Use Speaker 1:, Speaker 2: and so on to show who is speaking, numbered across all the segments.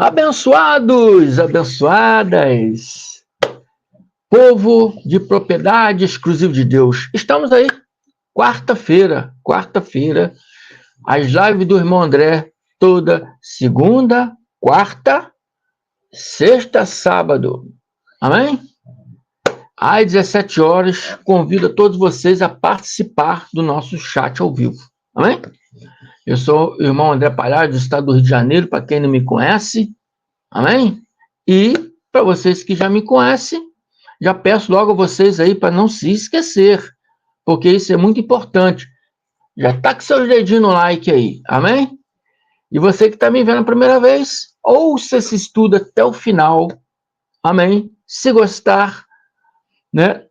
Speaker 1: Abençoados, abençoadas, povo de propriedade exclusiva de Deus. Estamos aí, quarta-feira, as lives do irmão André, toda segunda, quarta, sexta, sábado. Amém? Às 17 horas, convido a todos vocês a participar do nosso chat ao vivo. Amém? Eu sou o irmão André Palhares, do estado do Rio de Janeiro, para quem não me conhece. Amém? E para vocês que já me conhecem, já peço logo a vocês aí para não se esquecer, porque isso é muito importante. Já tá com seus dedinhos no like aí, amém? E você que está me vendo a primeira vez, ouça esse estudo até o final, amém? Se gostar, né,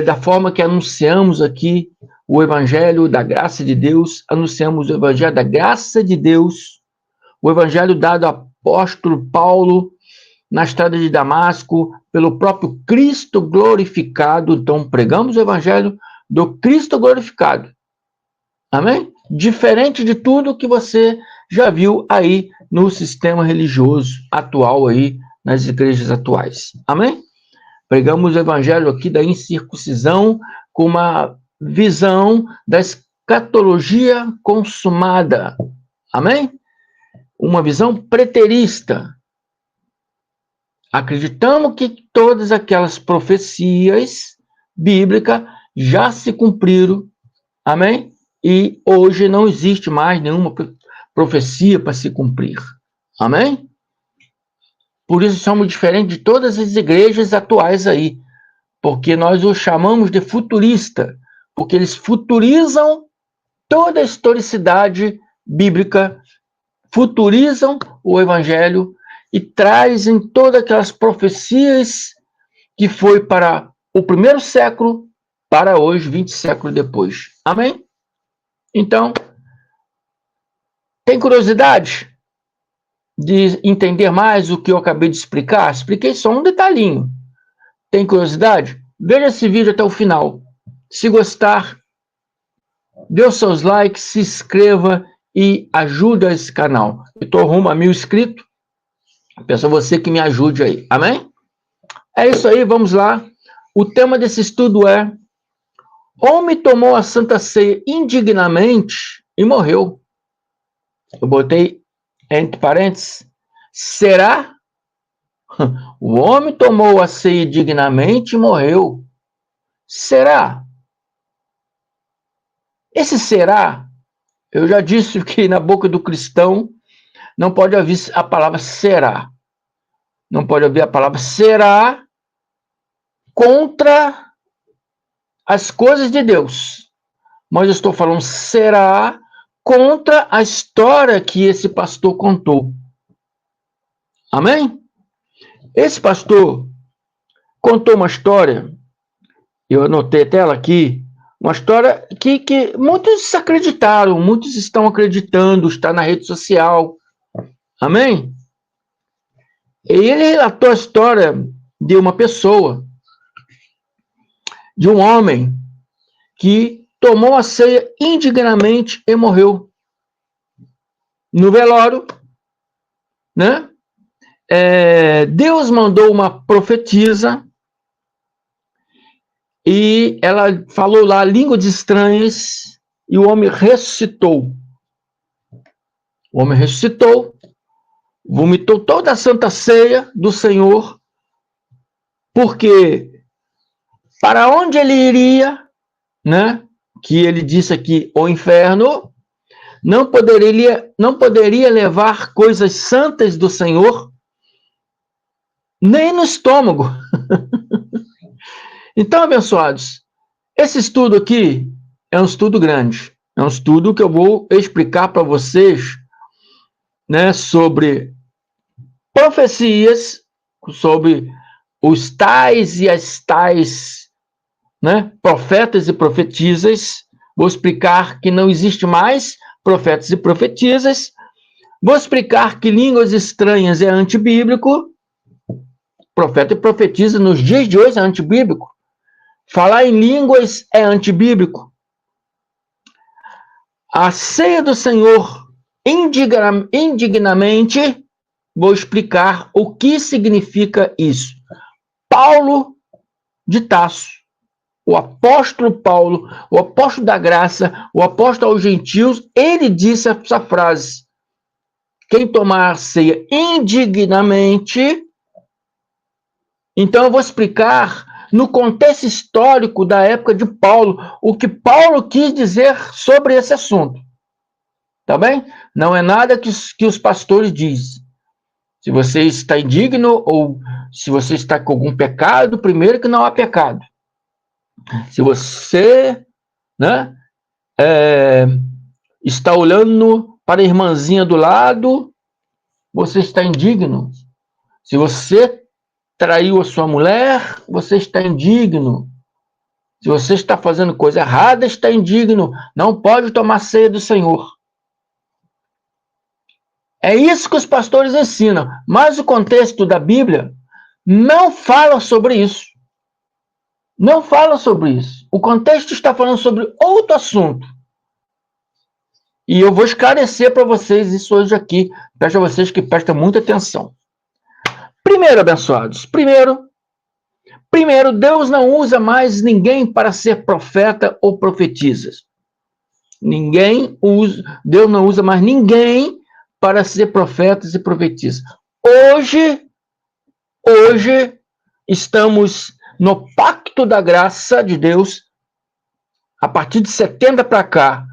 Speaker 1: da forma que anunciamos aqui o Evangelho da Graça de Deus, anunciamos o Evangelho da Graça de Deus, o Evangelho dado ao apóstolo Paulo na estrada de Damasco, pelo próprio Cristo glorificado. Então, pregamos o Evangelho do Cristo glorificado. Amém? Diferente de tudo que você já viu aí no sistema religioso atual aí, nas igrejas atuais. Amém? Pregamos o Evangelho aqui da incircuncisão com uma visão da escatologia consumada. Amém? Uma visão preterista. Acreditamos que todas aquelas profecias bíblicas já se cumpriram, amém? E hoje não existe mais nenhuma profecia para se cumprir, amém? Por isso somos diferentes de todas as igrejas atuais aí, porque nós os chamamos de futurista, porque eles futurizam toda a historicidade bíblica, futurizam o evangelho e trazem todas aquelas profecias que foi para o primeiro século, para hoje, 20 séculos depois. Amém? Então, tem curiosidade de entender mais o que eu acabei de explicar? Expliquei só um detalhinho. Tem curiosidade? Veja esse vídeo até o final. Se gostar, dê os seus likes, se inscreva e ajude esse canal. Eu estou rumo a 1000 inscritos. Peço a você que me ajude aí. Amém? É isso aí, vamos lá. O tema desse estudo é: homem tomou a Santa Ceia indignamente e morreu. Eu botei entre parênteses, será? O homem tomou a ceia indignamente e morreu. Será? Esse será, eu já disse que na boca do cristão não pode haver a palavra será. Não pode haver a palavra será contra as coisas de Deus. Mas eu estou falando será contra a história que esse pastor contou. Amém? Esse pastor contou uma história, eu anotei até ela aqui, uma história que muitos acreditaram, muitos estão acreditando, está na rede social. Amém? E ele relatou a história de uma pessoa, de um homem, que tomou a ceia indignamente e morreu. No velório, né? Deus mandou uma profetisa e ela falou lá línguas estranhas e o homem ressuscitou. O homem ressuscitou, vomitou toda a santa ceia do Senhor, porque para onde ele iria, né? Que ele disse aqui, o inferno, não poderia levar coisas santas do Senhor nem no estômago. Então, abençoados, esse estudo aqui é um estudo grande. É um estudo que eu vou explicar para vocês, né, sobre profecias, sobre os tais e as tais, né, profetas e profetisas. Vou explicar que não existe mais profetas e profetisas. Vou explicar que línguas estranhas é antibíblico. Profeta e profetisa nos dias de hoje é antibíblico. Falar em línguas é antibíblico. A ceia do Senhor indignamente vou explicar o que significa isso. Paulo de Tarso, o apóstolo Paulo, o apóstolo da graça, o apóstolo aos gentios, ele disse essa frase: quem tomar a ceia indignamente. Então eu vou explicar no contexto histórico da época de Paulo, o que Paulo quis dizer sobre esse assunto. Tá bem? Não é nada que os pastores dizem. Se você está indigno ou se você está com algum pecado, primeiro que não há pecado. Se você, né, está olhando para a irmãzinha do lado, você está indigno. Se você traiu a sua mulher, você está indigno. Se você está fazendo coisa errada, está indigno. Não pode tomar ceia do Senhor. É isso que os pastores ensinam. Mas o contexto da Bíblia não fala sobre isso. Não fala sobre isso. O contexto está falando sobre outro assunto. E eu vou esclarecer para vocês isso hoje aqui. Peço a vocês que prestem muita atenção. Primeiro, abençoados. Primeiro, Deus não usa mais ninguém para ser profeta ou profetisa. Deus não usa mais ninguém para ser profetas e profetisa. Hoje estamos no pacto da graça de Deus. A partir de 70 para cá,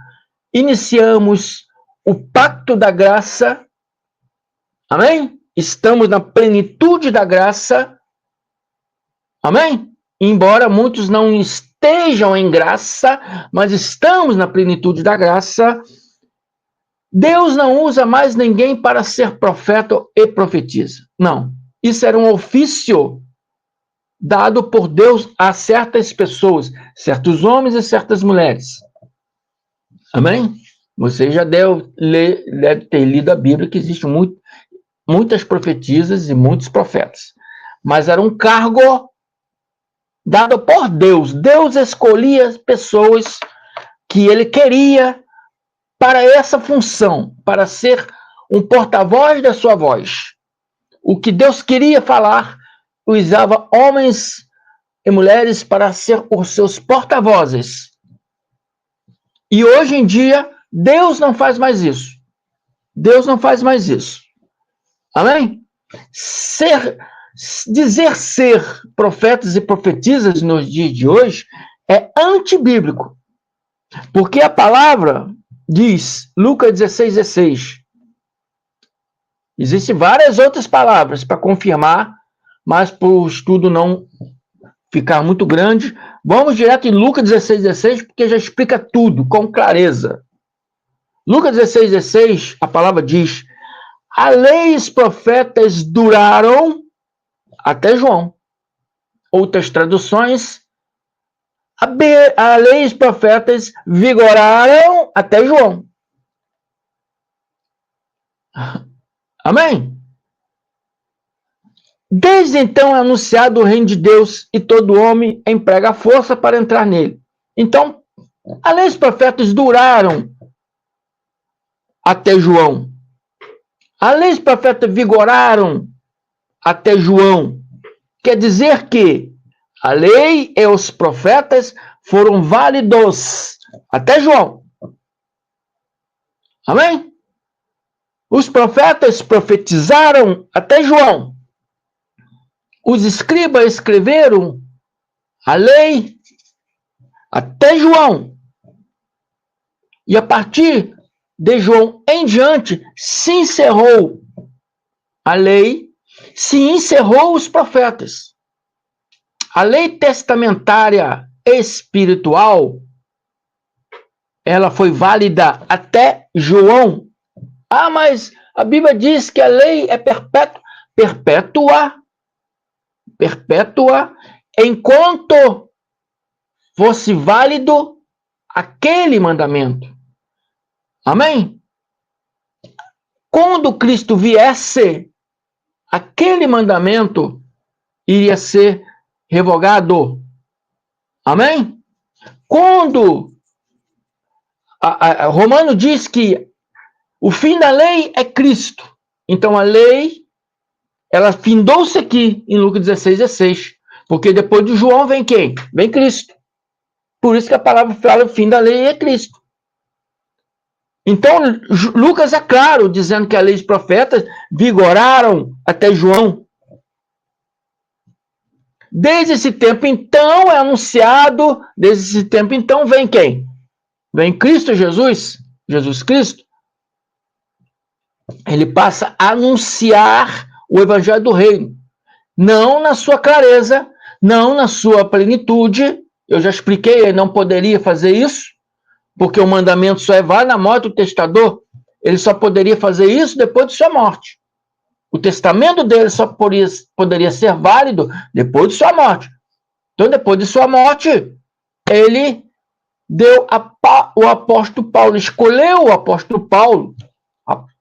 Speaker 1: iniciamos o pacto da graça. Amém? Estamos na plenitude da graça. Amém? Embora muitos não estejam em graça, mas estamos na plenitude da graça. Deus não usa mais ninguém para ser profeta e profetisa. Não. Isso era um ofício dado por Deus a certas pessoas, certos homens e certas mulheres. Amém? Você já deve ter lido a Bíblia, que existem muitas profetisas e muitos profetas. Mas era um cargo dado por Deus. Deus escolhia pessoas que ele queria para essa função, para ser um porta-voz da sua voz. O que Deus queria falar, usava homens e mulheres para ser os seus porta-vozes. E hoje em dia, Deus não faz mais isso. Deus não faz mais isso. Amém? Dizer ser profetas e profetisas nos dias de hoje é antibíblico. Porque a palavra diz, Lucas 16:16. Existem várias outras palavras para confirmar, mas para o estudo não ficar muito grande, vamos direto em Lucas 16:16, porque já explica tudo com clareza. Lucas 16:16, a palavra diz: a lei e os profetas duraram até João. Outras traduções, a lei e os profetas vigoraram até João. Amém? Desde então é anunciado o reino de Deus e todo homem emprega a força para entrar nele. Então, a lei e os profetas duraram até João. A lei e os profetas vigoraram até João. Quer dizer que a lei e os profetas foram válidos até João. Amém? Os profetas profetizaram até João. Os escribas escreveram a lei até João. E a partir de João em diante, se encerrou a lei, se encerrou os profetas. A lei testamentária espiritual, ela foi válida até João. Ah, mas a Bíblia diz que a lei é perpétua, enquanto fosse válido aquele mandamento. Amém? Quando Cristo viesse, aquele mandamento iria ser revogado. Amém? Quando Romano diz que o fim da lei é Cristo. Então a lei ela findou-se aqui em Lucas 16:16. Porque depois de João vem quem? Vem Cristo. Por isso que a palavra fala o fim da lei é Cristo. Então, Lucas é claro, dizendo que a lei dos profetas vigoraram até João. Desde esse tempo, então, é anunciado, desde esse tempo, então, vem quem? Vem Cristo Jesus, Jesus Cristo. Ele passa a anunciar o evangelho do reino. Não na sua clareza, não na sua plenitude. Eu já expliquei, ele não poderia fazer isso, porque o mandamento só é válido na morte do testador. Ele só poderia fazer isso depois de sua morte. O testamento dele só poderia ser válido depois de sua morte. Então, depois de sua morte, ele deu o apóstolo Paulo, escolheu o apóstolo Paulo,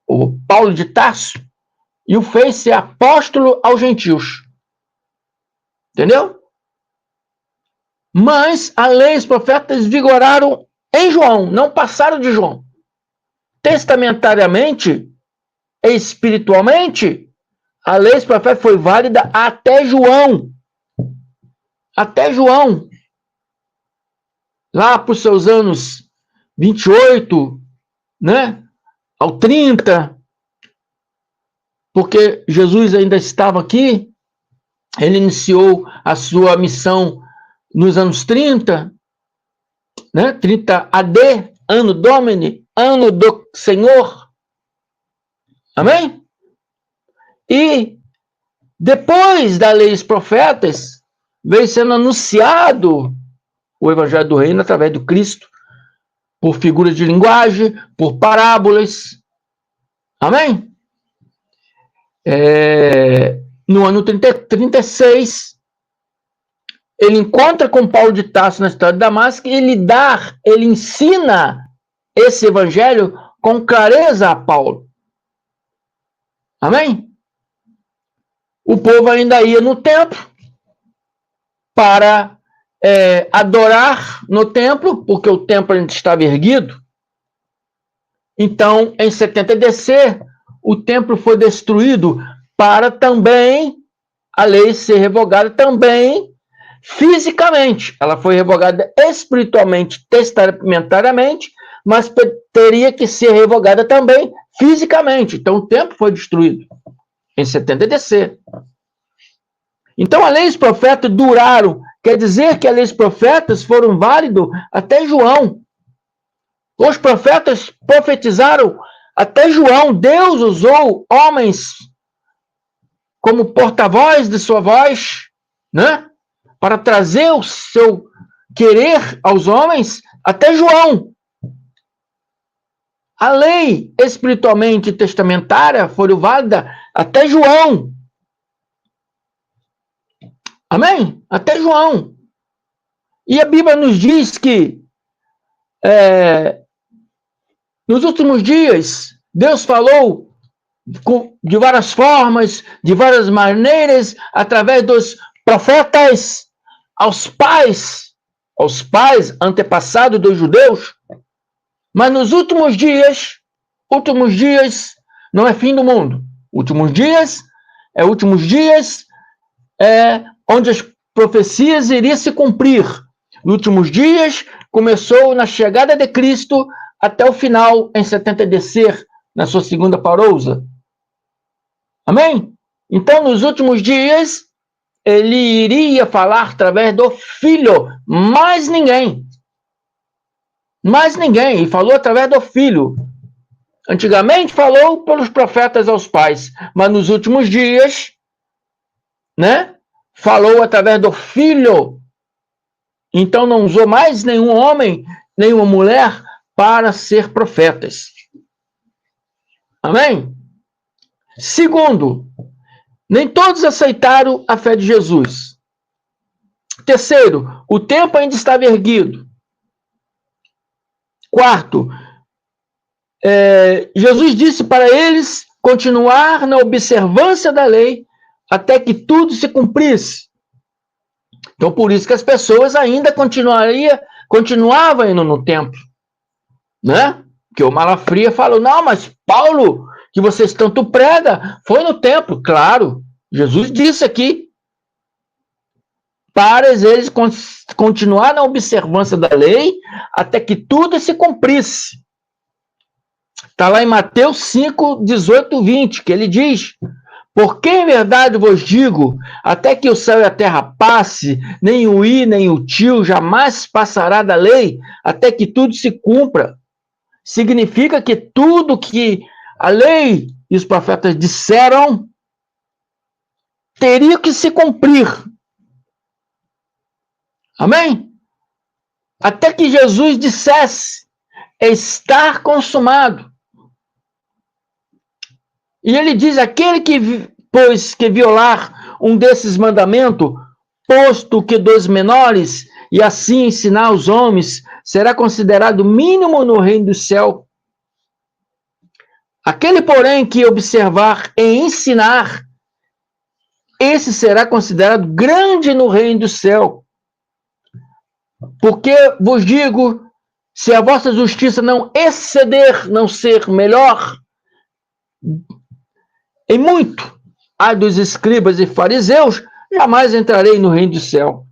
Speaker 1: o Paulo de Tarso, e o fez ser apóstolo aos gentios. Entendeu? Mas a lei e os profetas vigoraram em João, não passaram de João. Testamentariamente, espiritualmente, a lei e os profetas foi válida até João. Até João. Lá para os seus anos 28, né? Ao 30, porque Jesus ainda estava aqui, ele iniciou a sua missão nos anos 30, né? 30 AD, ano Domini, ano do Senhor. Amém? E depois da lei dos profetas, veio sendo anunciado o evangelho do reino através do Cristo, por figuras de linguagem, por parábolas. Amém? No ano 36, ele encontra com Paulo de Tarso na cidade de Damasco e ele ensina esse evangelho com clareza a Paulo. Amém? O povo ainda ia no templo para adorar no templo, porque o templo ainda estava erguido. Então, em 70 DC, o templo foi destruído para também a lei ser revogada também fisicamente. Ela foi revogada espiritualmente, testamentariamente, mas teria que ser revogada também fisicamente. Então, o templo foi destruído em 70 DC. Então, a lei e os profetas duraram. Quer dizer que a lei e os profetas foram válidos até João. Os profetas profetizaram até João. Deus usou homens como porta-voz de sua voz, né? Para trazer o seu querer aos homens até João. A lei espiritualmente testamentária foi válida até João. Amém? Até João. E a Bíblia nos diz que nos últimos dias, Deus falou de várias formas, de várias maneiras, através dos profetas aos pais antepassados dos judeus. Mas nos últimos dias não é fim do mundo. Últimos dias onde as profecias iriam se cumprir. Nos últimos dias começou na chegada de Cristo até o final, em 70 DC, na sua segunda parousa. Amém? Então, nos últimos dias, ele iria falar através do Filho, mais ninguém. Mais ninguém, e falou através do Filho. Antigamente falou pelos profetas aos pais, mas nos últimos dias, né, falou através do Filho. Então não usou mais nenhum homem, nenhuma mulher para ser profetas. Amém? Segundo, nem todos aceitaram a fé de Jesus. Terceiro, o templo ainda estava erguido. Quarto, Jesus disse para eles continuar na observância da lei até que tudo se cumprisse. Então, por isso que as pessoas ainda continuavam indo no templo, né? Porque o Malafria falou, não, mas Paulo, que vocês tanto pregam, foi no templo. Claro, Jesus disse aqui, para eles continuar na observância da lei até que tudo se cumprisse. Está lá em Mateus 5, 18, 20, que ele diz: porque em verdade vos digo, até que o céu e a terra passe, nem o i, nem o tio jamais passará da lei, até que tudo se cumpra. Significa que tudo que a lei e os profetas disseram teria que se cumprir. Amém? Até que Jesus dissesse, estar consumado. E ele diz, aquele que, pois, que violar um desses mandamentos, posto que dos menores, e assim ensinar os homens, será considerado mínimo no reino do céu. Aquele, porém, que observar e ensinar, esse será considerado grande no reino do céu. Porque vos digo, se a vossa justiça não exceder, não ser melhor, em muito, a dos escribas e fariseus, jamais entrarei no reino do céu.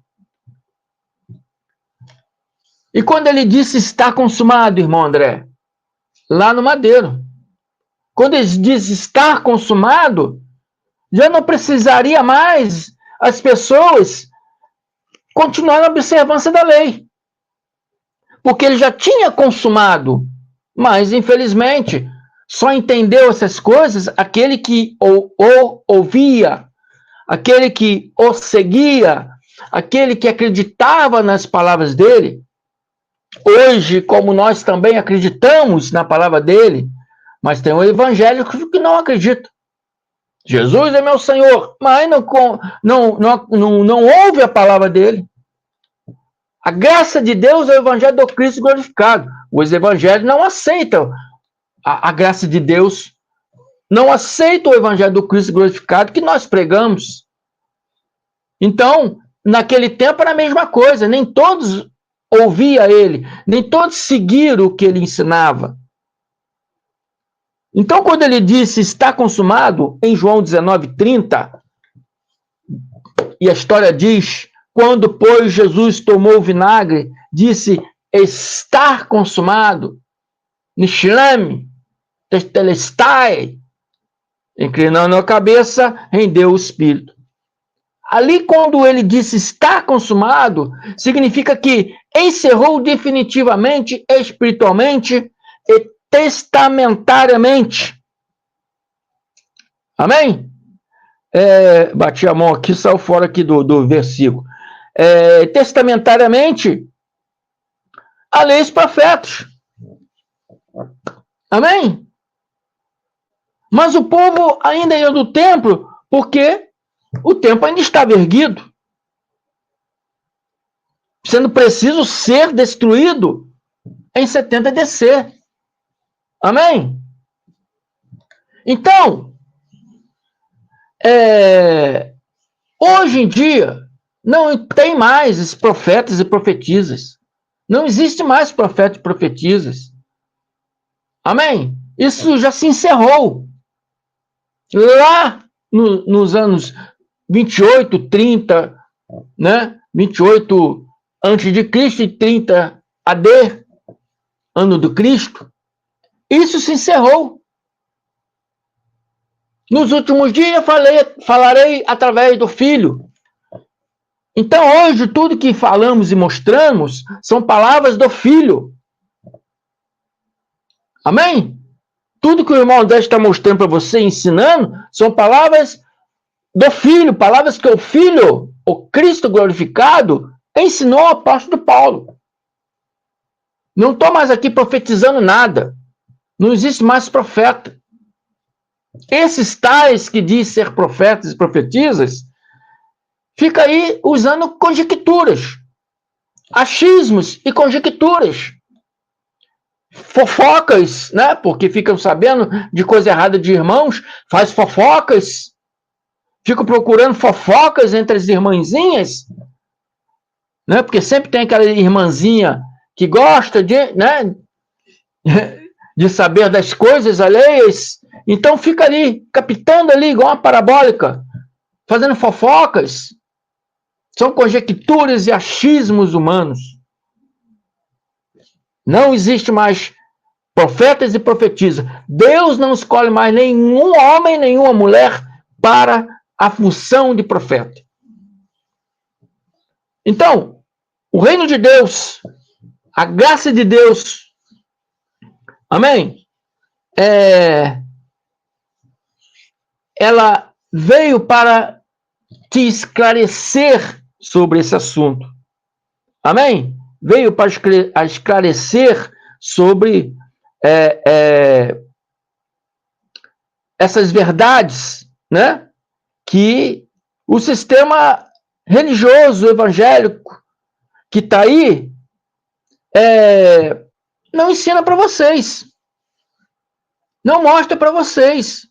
Speaker 1: E quando ele disse está consumado, irmão André, lá no madeiro, quando ele diz estar consumado, já não precisaria mais as pessoas continuar na observância da lei. Porque ele já tinha consumado, mas infelizmente só entendeu essas coisas aquele que o ouvia, aquele que o seguia, aquele que acreditava nas palavras dele. Hoje, como nós também acreditamos na palavra dele, mas tem um evangélico que não acredita. Jesus é meu Senhor, mas não ouve a palavra dele. A graça de Deus é o evangelho do Cristo glorificado. Os evangélicos não aceitam a graça de Deus, não aceitam o evangelho do Cristo glorificado que nós pregamos. Então, naquele tempo era a mesma coisa, nem todos ouviam ele, nem todos seguiram o que ele ensinava. Então, quando ele disse está consumado, em João 19:30, e a história diz, quando, pois, Jesus tomou o vinagre, disse, está consumado, Nishlami, Tetelestai, inclinando a cabeça, rendeu o espírito. Ali, quando ele disse está consumado, significa que encerrou definitivamente, espiritualmente e testamentariamente. Amém? Bati a mão aqui, saiu fora aqui do versículo. Testamentariamente, a lei e os profetas. Amém? Mas o povo ainda ia do templo, porque o templo ainda estava erguido, sendo preciso ser destruído em 70 DC. Amém? Então, hoje em dia, não tem mais esses profetas e profetisas. Não existe mais profetas e profetisas. Amém? Isso já se encerrou. Lá nos anos 28, 30, né? 28 antes de Cristo e 30 AD, ano do Cristo, isso se encerrou. Nos últimos dias falarei através do Filho. Então hoje tudo que falamos e mostramos são palavras do Filho. Amém? Tudo que o irmão André está mostrando para você, ensinando, são palavras do Filho, palavras que o Filho, o Cristo glorificado, ensinou ao apóstolo Paulo. Não estou mais aqui profetizando nada. Não existe mais profeta. Esses tais que dizem ser profetas e profetisas, fica aí usando conjecturas, achismos e conjecturas. Fofocas, né? Porque ficam sabendo de coisa errada de irmãos, faz fofocas, ficam procurando fofocas entre as irmãzinhas, né? Porque sempre tem aquela irmãzinha que gosta de, né? de saber das coisas alheias, então fica ali, captando ali igual uma parabólica, fazendo fofocas. São conjecturas e achismos humanos. Não existe mais profetas e profetisas. Deus não escolhe mais nenhum homem, nenhuma mulher para a função de profeta. Então, o reino de Deus, a graça de Deus, amém? Ela veio para te esclarecer sobre esse assunto. Amém? Veio para esclarecer sobre essas verdades, né? Que o sistema religioso, evangélico, que está aí, não ensina para vocês. Não mostra para vocês.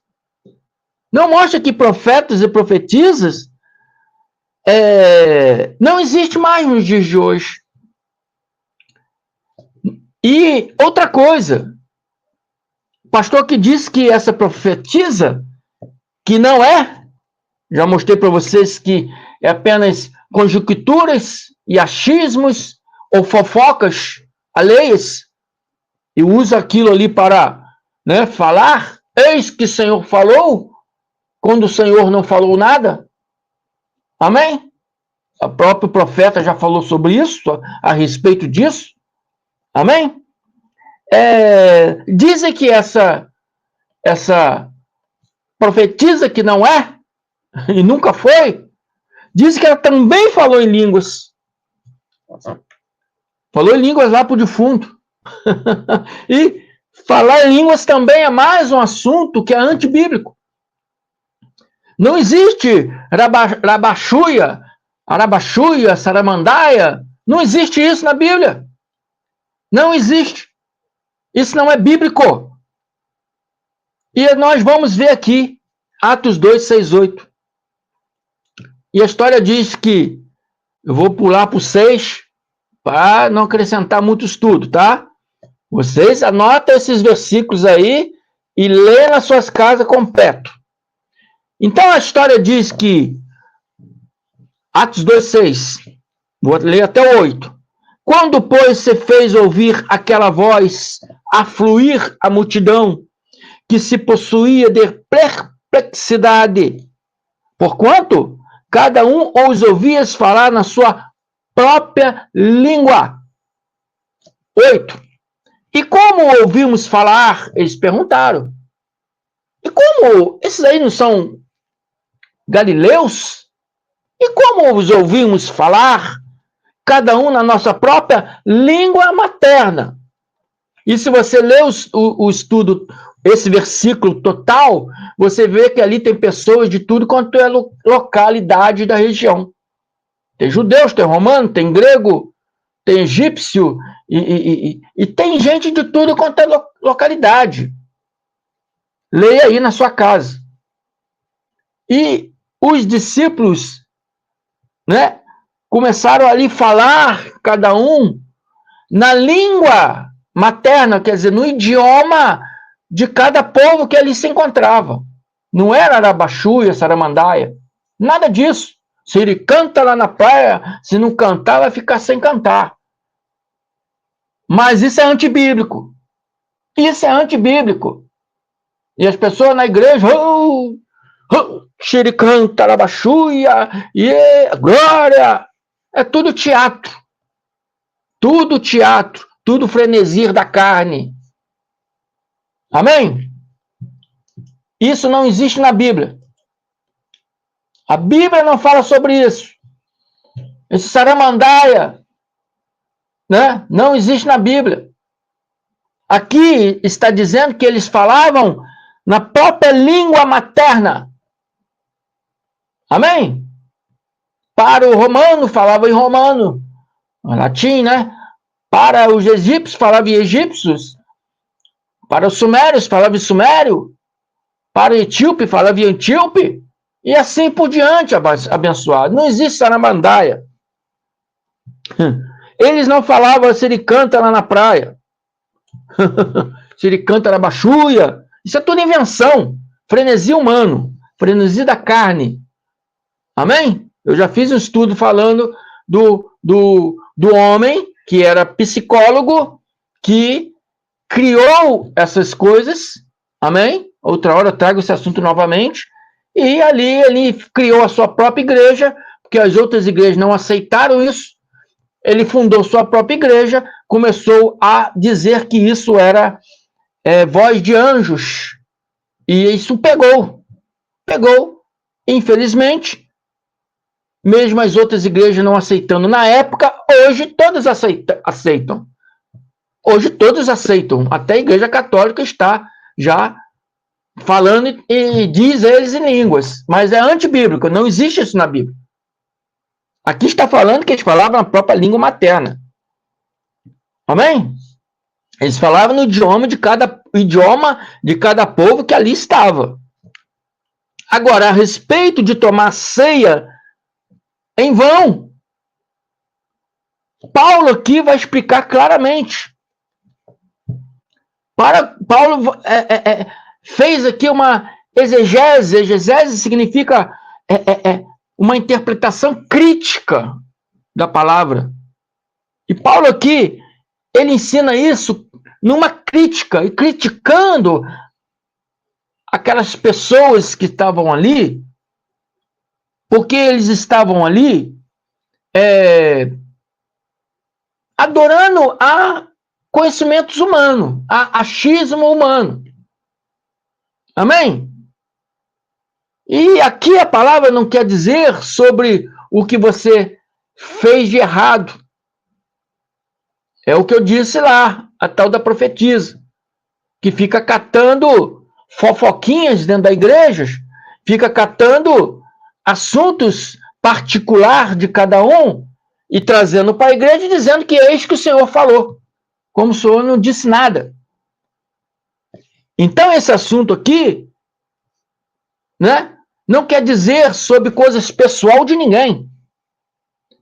Speaker 1: Não mostra que profetas e profetisas não existe mais nos dias de hoje. E outra coisa, o pastor que disse que essa profetisa, que não é, já mostrei para vocês que é apenas conjecturas e achismos ou fofocas alheias, e usa aquilo ali para, né, falar, eis que o Senhor falou, quando o Senhor não falou nada. Amém? O próprio profeta já falou sobre isso, a respeito disso. Amém? Dizem que essa profetisa que não é, e nunca foi, diz que ela também falou em línguas. Falou em línguas lá para o defunto. E falar em línguas também é mais um assunto que é antibíblico. Não existe rabachuia, arabachuia, saramandaia. Não existe isso na Bíblia. Não existe. Isso não é bíblico. E nós vamos ver aqui, Atos 2, 6, 8. E a história diz que, eu vou pular para o 6, para não acrescentar muito estudo, tá? Vocês anotam esses versículos aí e lê nas suas casas completo. Então a história diz que, Atos 2, 6, vou ler até o 8. Quando, pois, se fez ouvir aquela voz, afluir a multidão, que se possuía de perplexidade, porquanto cada um os ouvia falar na sua própria língua. 8. E como ouvimos falar? Eles perguntaram. E como? Esses aí não são galileus? E como os ouvimos falar? Cada um na nossa própria língua materna. E se você lê o estudo, esse versículo total, você vê que ali tem pessoas de tudo quanto é localidade da região. Tem judeus, tem romano, tem grego, tem egípcio, e tem gente de tudo quanto é localidade. Leia aí na sua casa. E os discípulos, né, começaram ali a falar, cada um, na língua materna, quer dizer, no idioma de cada povo que ali se encontrava. Não era arabachuia, saramandaia, nada disso. Se ele canta lá na praia, se não cantar, vai ficar sem cantar. Mas isso é antibíblico. Isso é antibíblico. E as pessoas na igreja, xericanta, arabachuia, glória. É tudo teatro. Tudo teatro. Tudo frenesi da carne. Amém? Isso não existe na Bíblia. A Bíblia não fala sobre isso. Esse saramandaia, né, não existe na Bíblia. Aqui está dizendo que eles falavam na própria língua materna. Amém? Para o romano, falava em romano. Em latim, né? Para os egípcios, falava em egípcios. Para os sumérios, falava em sumério. Para o etíope, falava em etíope. E assim por diante, abençoado. Não existe saramandaia. Eles não falavam se ele canta lá na praia. Se ele canta na bachuia. Isso é tudo invenção. Frenesi humano. Frenesi da carne. Amém? Eu já fiz um estudo falando do homem que era psicólogo, que criou essas coisas. Amém? Outra hora eu trago esse assunto novamente. E ali ele criou a sua própria igreja, porque as outras igrejas não aceitaram isso. Ele fundou sua própria igreja, começou a dizer que isso era voz de anjos. E isso pegou. Pegou. Infelizmente, mesmo as outras igrejas não aceitando na época, hoje todas aceitam. Hoje todos aceitam. Até a igreja católica está já falando e diz eles em línguas. Mas é antibíblico, não existe isso na Bíblia. Aqui está falando que eles falavam na própria língua materna. Amém? Eles falavam no idioma de cada povo que ali estava. Agora, a respeito de tomar ceia em vão, Paulo aqui vai explicar claramente. Paulo fez aqui uma exegese. Exegese significa uma interpretação crítica da palavra. E Paulo aqui, ele ensina isso numa crítica, e criticando aquelas pessoas que estavam ali, porque eles estavam ali adorando a conhecimentos humanos, a achismo humano. Amém? E aqui a palavra não quer dizer sobre o que você fez de errado. É o que eu disse lá, a tal da profetisa, que fica catando fofoquinhas dentro da igreja, fica catando assuntos particulares de cada um e trazendo para a igreja, dizendo que é isso que o Senhor falou, como o Senhor não disse nada. Então, esse assunto aqui, né, não quer dizer sobre coisas pessoal de ninguém.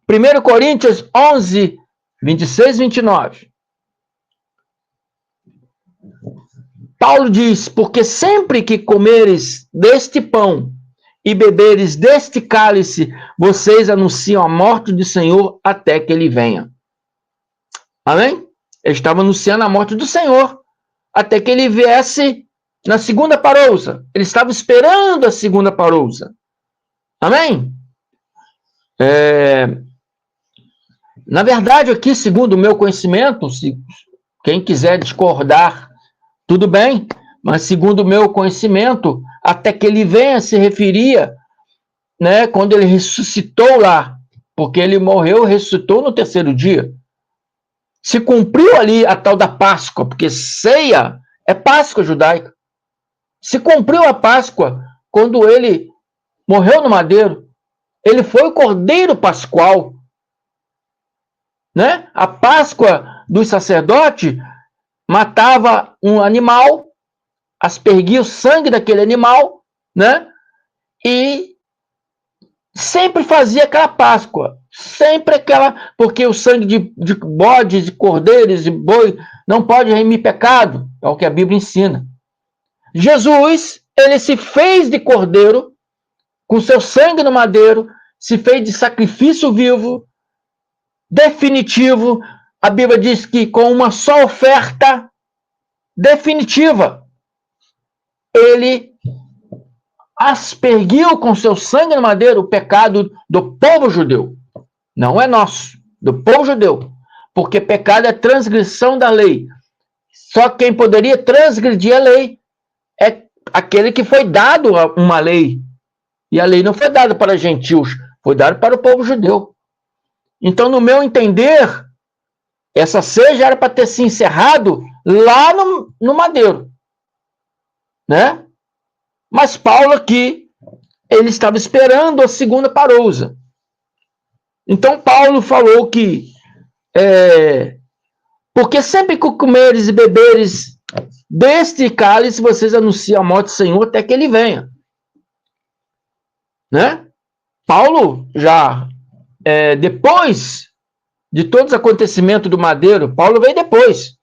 Speaker 1: 1 Coríntios 11, 26 e 29. Paulo diz, porque sempre que comeres deste pão e beberes deste cálice, vocês anunciam a morte do Senhor até que ele venha. Amém? Ele estava anunciando a morte do Senhor até que ele viesse na segunda parousa. Ele estava esperando a segunda parousa. Amém? Na verdade, aqui, segundo o meu conhecimento, se quem quiser discordar, tudo bem, mas segundo o meu conhecimento, até que ele venha se referia, né, quando ele ressuscitou lá, porque ele morreu e ressuscitou no terceiro dia. Se cumpriu ali a tal da Páscoa, porque ceia é Páscoa judaica. Se cumpriu a Páscoa quando ele morreu no madeiro. Ele foi o Cordeiro Pascual. Né? A Páscoa dos sacerdotes matava um animal, aspergia o sangue daquele animal, né? E sempre fazia aquela Páscoa, sempre aquela, porque o sangue de bodes, de cordeiros, de boi, não pode remir pecado, é o que a Bíblia ensina. Jesus, ele se fez de cordeiro, com seu sangue no madeiro, se fez de sacrifício vivo, definitivo. A Bíblia diz que com uma só oferta definitiva, ele aspergiu com seu sangue no madeiro o pecado do povo judeu. Não é nosso, do povo judeu. Porque pecado é transgressão da lei. Só quem poderia transgredir a lei é aquele que foi dado uma lei. E a lei não foi dada para gentios, foi dada para o povo judeu. Então, no meu entender, essa ceia já era para ter se encerrado lá no madeiro. Né? Mas Paulo aqui, ele estava esperando a segunda parousa. Então Paulo falou que porque sempre que comeres e beberes deste cálice, vocês anunciam a morte do Senhor até que ele venha. Né? Paulo já, depois de todos os acontecimentos do madeiro, Paulo veio depois.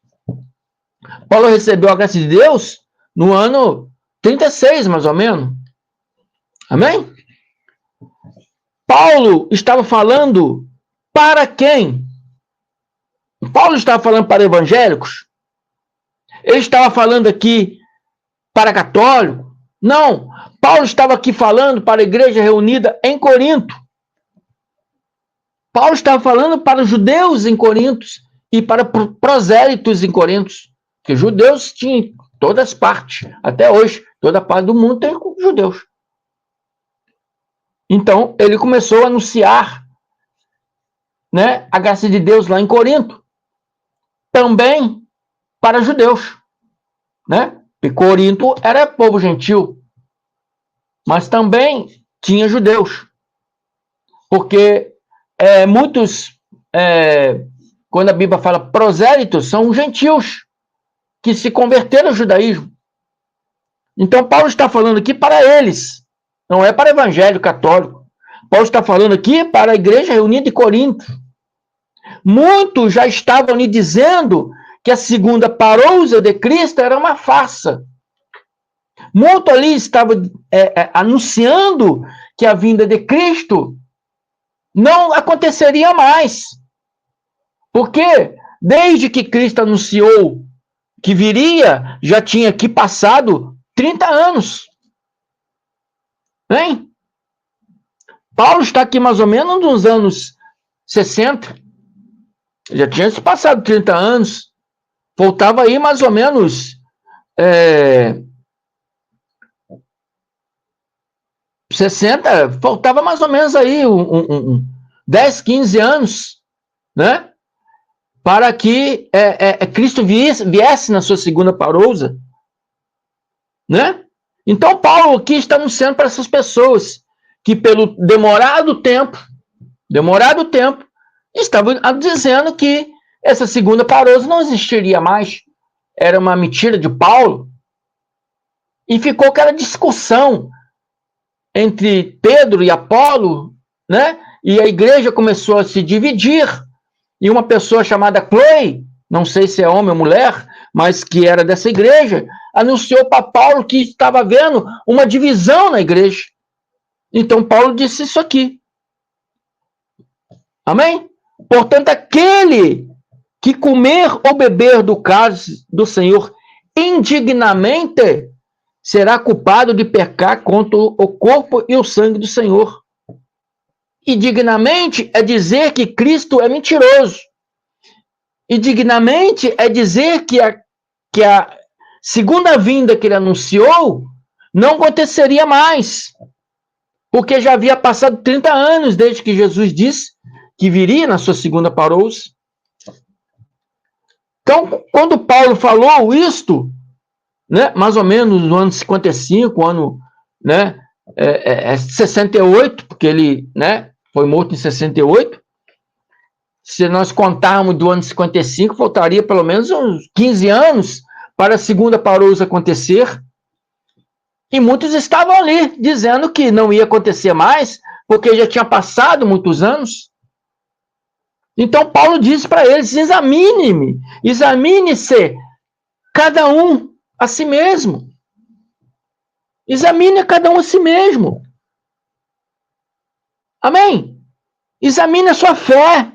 Speaker 1: Paulo recebeu a graça de Deus no ano 36, mais ou menos. Amém? Paulo estava falando para quem? Paulo estava falando para evangélicos? Ele estava falando aqui para católicos? Não. Paulo estava aqui falando para a igreja reunida em Corinto. Paulo estava falando para os judeus em Corinto e para prosélitos em Corinto. Que judeus tinham todas as partes. Até hoje, toda parte do mundo tem judeus. Então, ele começou a anunciar, né, a graça de Deus lá em Corinto. Também para judeus. Né? E Corinto era povo gentil. Mas também tinha judeus. Porque muitos, quando a Bíblia fala prosélitos, são gentios que se converteram ao judaísmo. Então, Paulo está falando aqui para eles, não é para o evangelho católico. Paulo está falando aqui para a igreja reunida em Corinto. Muitos já estavam ali dizendo que a segunda parousia de Cristo era uma farsa. Muitos ali estavam anunciando que a vinda de Cristo não aconteceria mais. Porque desde que Cristo anunciou que viria, já tinha aqui passado 30 anos. Hein? Paulo está aqui mais ou menos nos anos 60. Já tinha se passado 30 anos. Faltava aí mais ou menos 60, faltava mais ou menos aí 10, 15 anos, né? Para que Cristo viesse na sua segunda parousia, né? Então Paulo aqui está anunciando para essas pessoas que pelo demorado tempo, estavam dizendo que essa segunda parousia não existiria mais. Era uma mentira de Paulo. E ficou aquela discussão entre Pedro e Apolo, né? E a igreja começou a se dividir. E uma pessoa chamada Chloe, não sei se é homem ou mulher, mas que era dessa igreja, anunciou para Paulo que estava havendo uma divisão na igreja. Então Paulo disse isso aqui. Amém? Portanto, aquele que comer ou beber do cálice do Senhor indignamente será culpado de pecar contra o corpo e o sangue do Senhor. Indignamente é dizer que Cristo é mentiroso. Indignamente é dizer que a segunda vinda que ele anunciou não aconteceria mais. Porque já havia passado 30 anos desde que Jesus disse que viria na sua segunda parousia. Então, quando Paulo falou isto, né, mais ou menos no ano 55, ano, né, 68, porque ele, né, foi morto em 68. Se nós contarmos do ano 55, faltaria pelo menos uns 15 anos para a segunda parousia acontecer. E muitos estavam ali dizendo que não ia acontecer mais, porque já tinha passado muitos anos. Então Paulo disse para eles: examine-se cada um a si mesmo. Examine cada um a si mesmo. Amém? Examine a sua fé.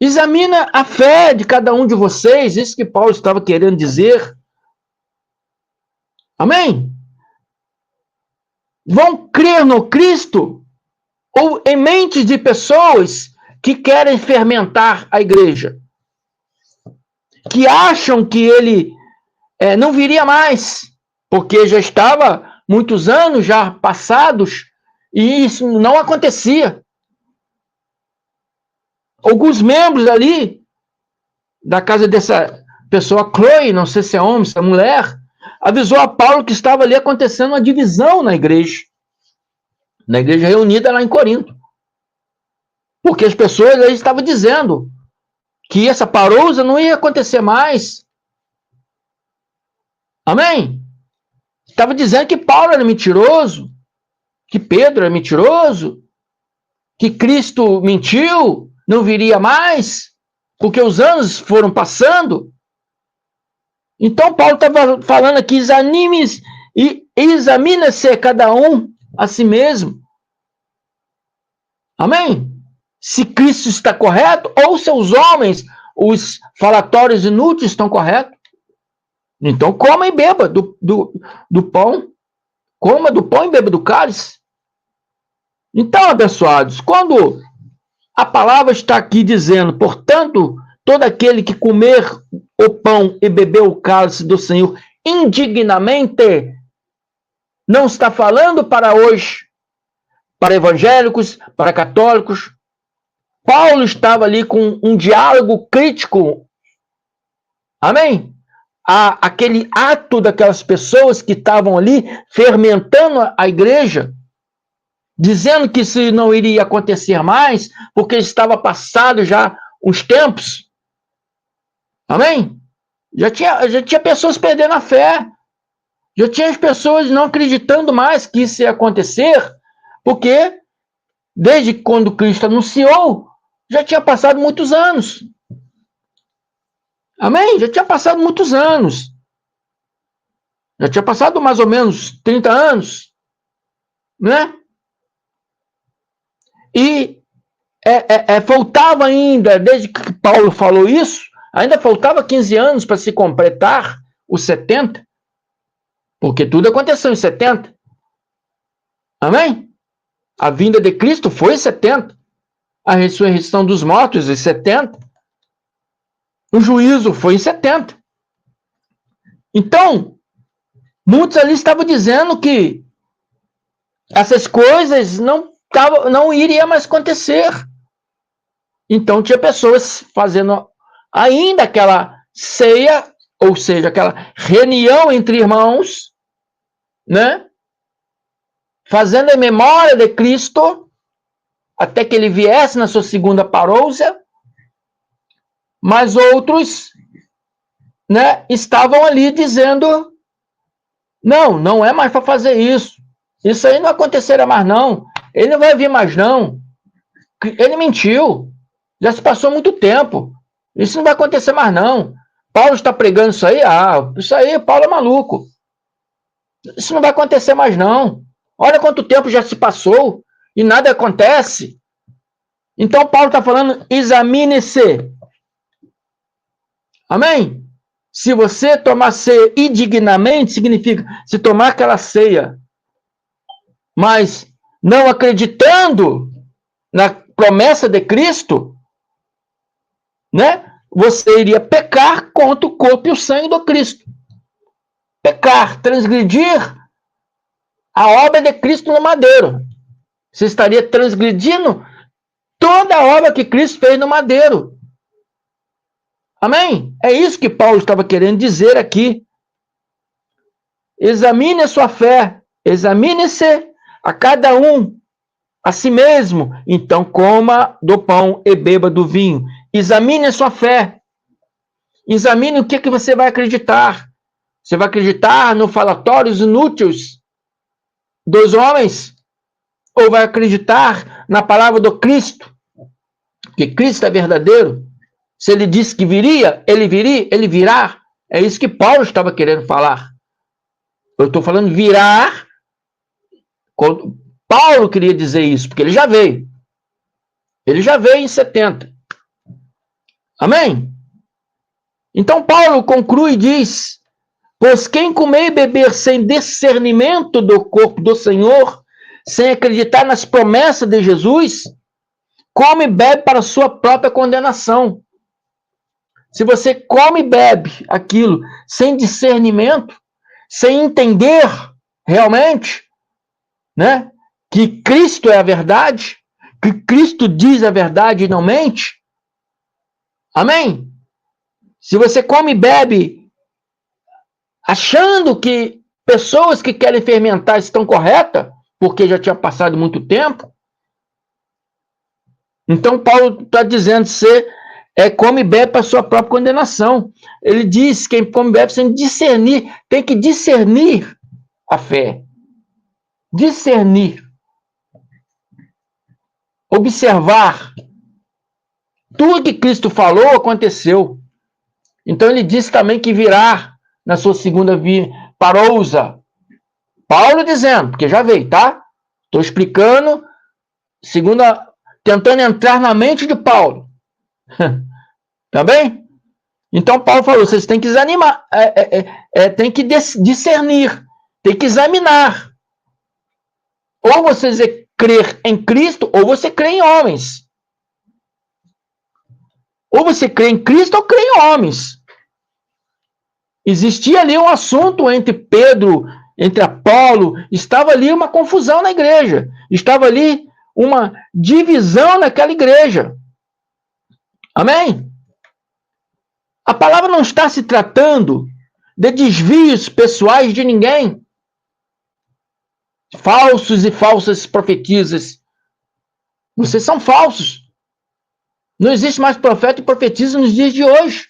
Speaker 1: Examina a fé de cada um de vocês, isso que Paulo estava querendo dizer. Amém? Vão crer no Cristo ou em mentes de pessoas que querem fermentar a igreja, que acham que ele não viria mais, porque já estava muitos anos já passados e isso não acontecia. Alguns membros ali da casa dessa pessoa, Chloe, não sei se é homem, se é mulher, avisou a Paulo que estava ali acontecendo uma divisão na igreja reunida lá em Corinto. Porque as pessoas aí estavam dizendo que essa parousia não ia acontecer mais. Amém? Estava dizendo que Paulo era mentiroso, que Pedro era mentiroso, que Cristo mentiu, não viria mais, porque os anos foram passando. Então Paulo estava falando aqui: examine-se cada um a si mesmo. Amém? Se Cristo está correto, ou seus homens, os falatórios inúteis estão corretos. Então coma e beba do pão. Coma do pão e beba do cálice. Então, abençoados, quando a palavra está aqui dizendo, portanto, todo aquele que comer o pão e beber o cálice do Senhor indignamente, não está falando para hoje, para evangélicos, para católicos. Paulo estava ali com um diálogo crítico, amém? Aquele ato daquelas pessoas que estavam ali fermentando a igreja, dizendo que isso não iria acontecer mais, porque estava passado já uns tempos. Amém? Já tinha pessoas perdendo a fé. Já tinha as pessoas não acreditando mais que isso ia acontecer, porque desde quando Cristo anunciou, já tinha passado muitos anos. Amém? Já tinha passado muitos anos. Já tinha passado mais ou menos 30 anos. Né? E faltava ainda, desde que Paulo falou isso, ainda faltava 15 anos para se completar os 70, porque tudo aconteceu em 70. Amém? A vinda de Cristo foi em 70. A ressurreição dos mortos em 70. O juízo foi em 70. Então, muitos ali estavam dizendo que essas coisas não iriam mais acontecer. Então, tinha pessoas fazendo ainda aquela ceia, ou seja, aquela reunião entre irmãos, né? Fazendo a memória de Cristo, até que ele viesse na sua segunda parousia, mas outros, né, estavam ali dizendo, não é mais para fazer isso. Isso aí não acontecerá mais, não. Ele não vai vir mais, não. Ele mentiu. Já se passou muito tempo. Isso não vai acontecer mais, não. Paulo está pregando isso aí? Isso aí, Paulo é maluco. Isso não vai acontecer mais, não. Olha quanto tempo já se passou e nada acontece. Então, Paulo está falando, examine-se. Amém? Se você tomar ceia indignamente, significa se tomar aquela ceia, mas não acreditando na promessa de Cristo, né? Você iria pecar contra o corpo e o sangue do Cristo. Pecar, transgredir a obra de Cristo no madeiro. Você estaria transgredindo toda a obra que Cristo fez no madeiro. Amém? É isso que Paulo estava querendo dizer aqui. Examine a sua fé. Examine-se a cada um, a si mesmo. Então coma do pão e beba do vinho. Examine a sua fé. Examine o que você vai acreditar. Você vai acreditar no falatórios inúteis dos homens? Ou vai acreditar na palavra do Cristo? Que Cristo é verdadeiro? Se ele disse que viria, ele virá. É isso que Paulo estava querendo falar. Eu estou falando virar. Paulo queria dizer isso, porque ele já veio. Ele já veio em 70. Amém? Então Paulo conclui e diz, pois quem comer e beber sem discernimento do corpo do Senhor, sem acreditar nas promessas de Jesus, come e bebe para sua própria condenação. Se você come e bebe aquilo sem discernimento, sem entender realmente, né, que Cristo é a verdade, que Cristo diz a verdade e não mente, amém? Se você come e bebe achando que pessoas que querem fermentar estão corretas, porque já tinha passado muito tempo, então Paulo está dizendo ser come e bebe para a sua própria condenação. Ele diz que quem come e bebe sem discernir, tem que discernir a fé. Discernir. Observar. Tudo que Cristo falou aconteceu. Então ele disse também que virá na sua segunda parousa. Paulo dizendo, porque já veio, tá? Estou explicando, tentando entrar na mente de Paulo. Tá bem? Então Paulo falou, vocês têm que examinar, tem que discernir, tem que examinar. Ou você crer em Cristo, ou você crê em homens. Ou você crê em Cristo, ou crê em homens. Existia ali um assunto entre Pedro, entre Apolo, estava ali uma confusão na igreja, estava ali uma divisão naquela igreja. Amém? A palavra não está se tratando de desvios pessoais de ninguém. Falsos e falsas profetisas. Vocês são falsos. Não existe mais profeta e profetisa nos dias de hoje.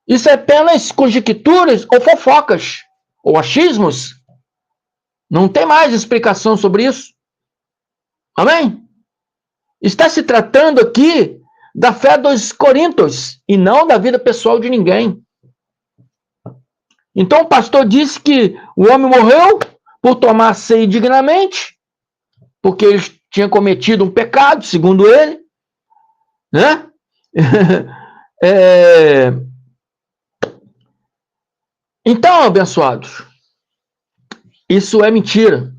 Speaker 1: Isso é apenas conjecturas ou fofocas, ou achismos. Não tem mais explicação sobre isso. Amém? Está se tratando aqui da fé dos coríntios e não da vida pessoal de ninguém. Então o pastor disse que o homem morreu por tomar ceia dignamente, porque ele tinha cometido um pecado, segundo ele, né? Então, abençoados, isso é mentira.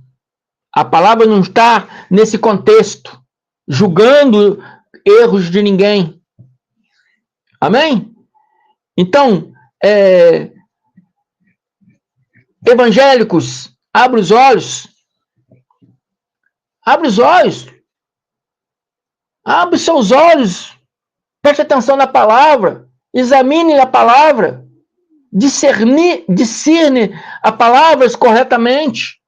Speaker 1: A palavra não está nesse contexto, julgando erros de ninguém. Amém? Então, evangélicos, abre os olhos. Abre os olhos. Abre seus olhos. Preste atenção na palavra. Examine a palavra. Discerne a palavra corretamente.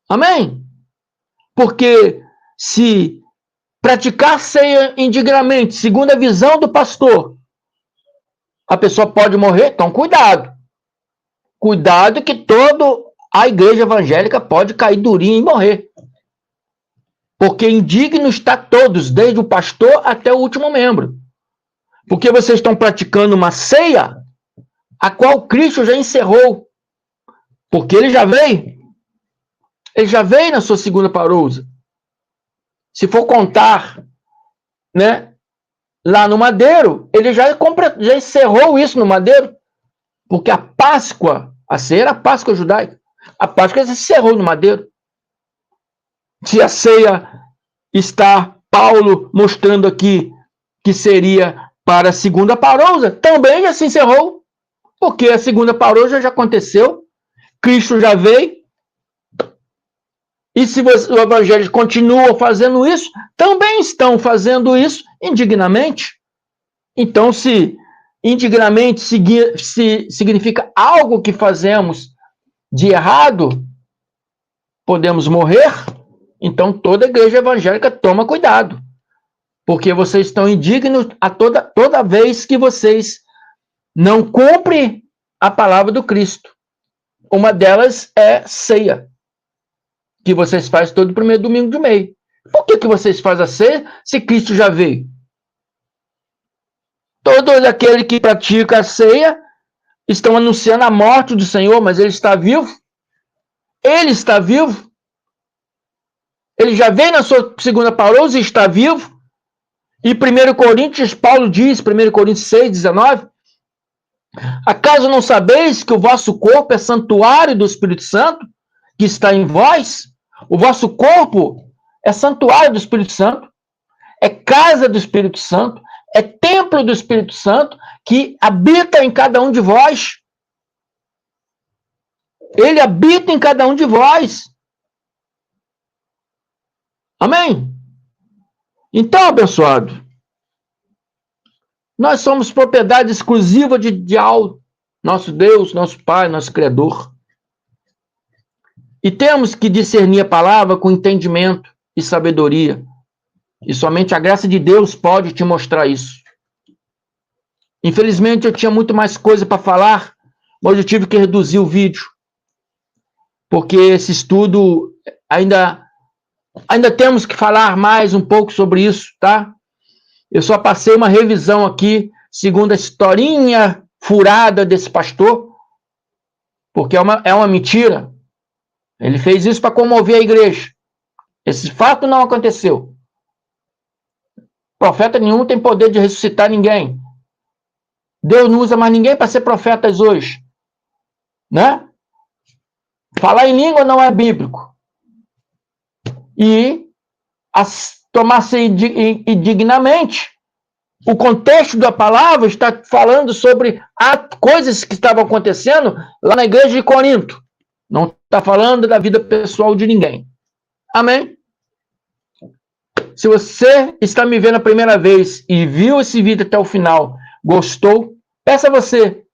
Speaker 1: Amém? Porque se praticar ceia indignamente, segundo a visão do pastor, a pessoa pode morrer, então cuidado. Cuidado que toda a igreja evangélica pode cair durinha e morrer. Porque indigno está todos, desde o pastor até o último membro. Porque vocês estão praticando uma ceia a qual Cristo já encerrou. Porque ele já veio. Ele já veio na sua segunda parousa. Se for contar, né, lá no madeiro, ele já encerrou isso no madeiro. Porque a Páscoa, a ceia era a Páscoa judaica. A Páscoa se encerrou no madeiro. Se a ceia está Paulo mostrando aqui que seria para a segunda parousa, também já se encerrou. Porque a segunda parousa já aconteceu. Cristo já veio. E se o evangelho continua fazendo isso, também estão fazendo isso indignamente. Então, se indignamente significa algo que fazemos de errado, podemos morrer, então toda igreja evangélica toma cuidado. Porque vocês estão indignos a toda vez que vocês não cumprem a palavra do Cristo. Uma delas é ceia, que vocês fazem todo primeiro domingo de mês. Por que vocês fazem a ceia se Cristo já veio? Todo aquele que pratica a ceia estão anunciando a morte do Senhor, mas ele está vivo. Ele está vivo. Ele já veio na sua segunda parousa e está vivo. E 1 Coríntios, Paulo diz, 1 Coríntios 6, 19, acaso não sabeis que o vosso corpo é santuário do Espírito Santo, que está em vós? O vosso corpo é santuário do Espírito Santo, é casa do Espírito Santo, é templo do Espírito Santo, que habita em cada um de vós. Ele habita em cada um de vós. Amém? Então, abençoado, nós somos propriedade exclusiva de algo, nosso Deus, nosso Pai, nosso Criador. E temos que discernir a palavra com entendimento e sabedoria. E somente a graça de Deus pode te mostrar isso. Infelizmente, eu tinha muito mais coisa para falar, mas eu tive que reduzir o vídeo. Porque esse estudo, ainda temos que falar mais um pouco sobre isso, tá? Eu só passei uma revisão aqui, segundo a historinha furada desse pastor, porque é uma mentira. Ele fez isso para comover a igreja. Esse fato não aconteceu. Profeta nenhum tem poder de ressuscitar ninguém. Deus não usa mais ninguém para ser profetas hoje. Né? Falar em língua não é bíblico. E tomar-se indignamente. O contexto da palavra está falando sobre coisas que estavam acontecendo lá na igreja de Corinto. Não está falando da vida pessoal de ninguém. Amém? Se você está me vendo a primeira vez e viu esse vídeo até o final, gostou, peço a você,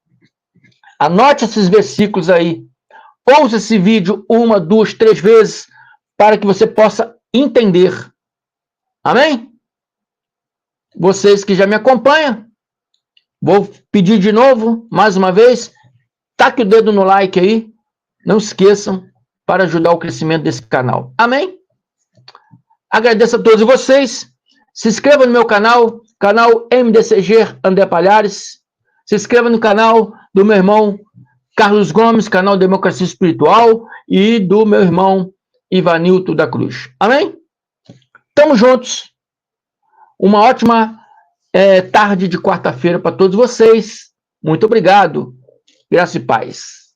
Speaker 1: anote esses versículos aí. Ouça esse vídeo 1, 2, 3 vezes para que você possa entender. Amém? Vocês que já me acompanham, vou pedir de novo, mais uma vez, taque o dedo no like aí, não esqueçam, para ajudar o crescimento desse canal. Amém? Agradeço a todos vocês, se inscreva no meu canal MDCG André Palhares, se inscreva no canal do meu irmão Carlos Gomes, canal Democracia Espiritual, e do meu irmão Ivanilton da Cruz. Amém? Tamo juntos. Uma ótima tarde de quarta-feira para todos vocês. Muito obrigado. Graça e paz.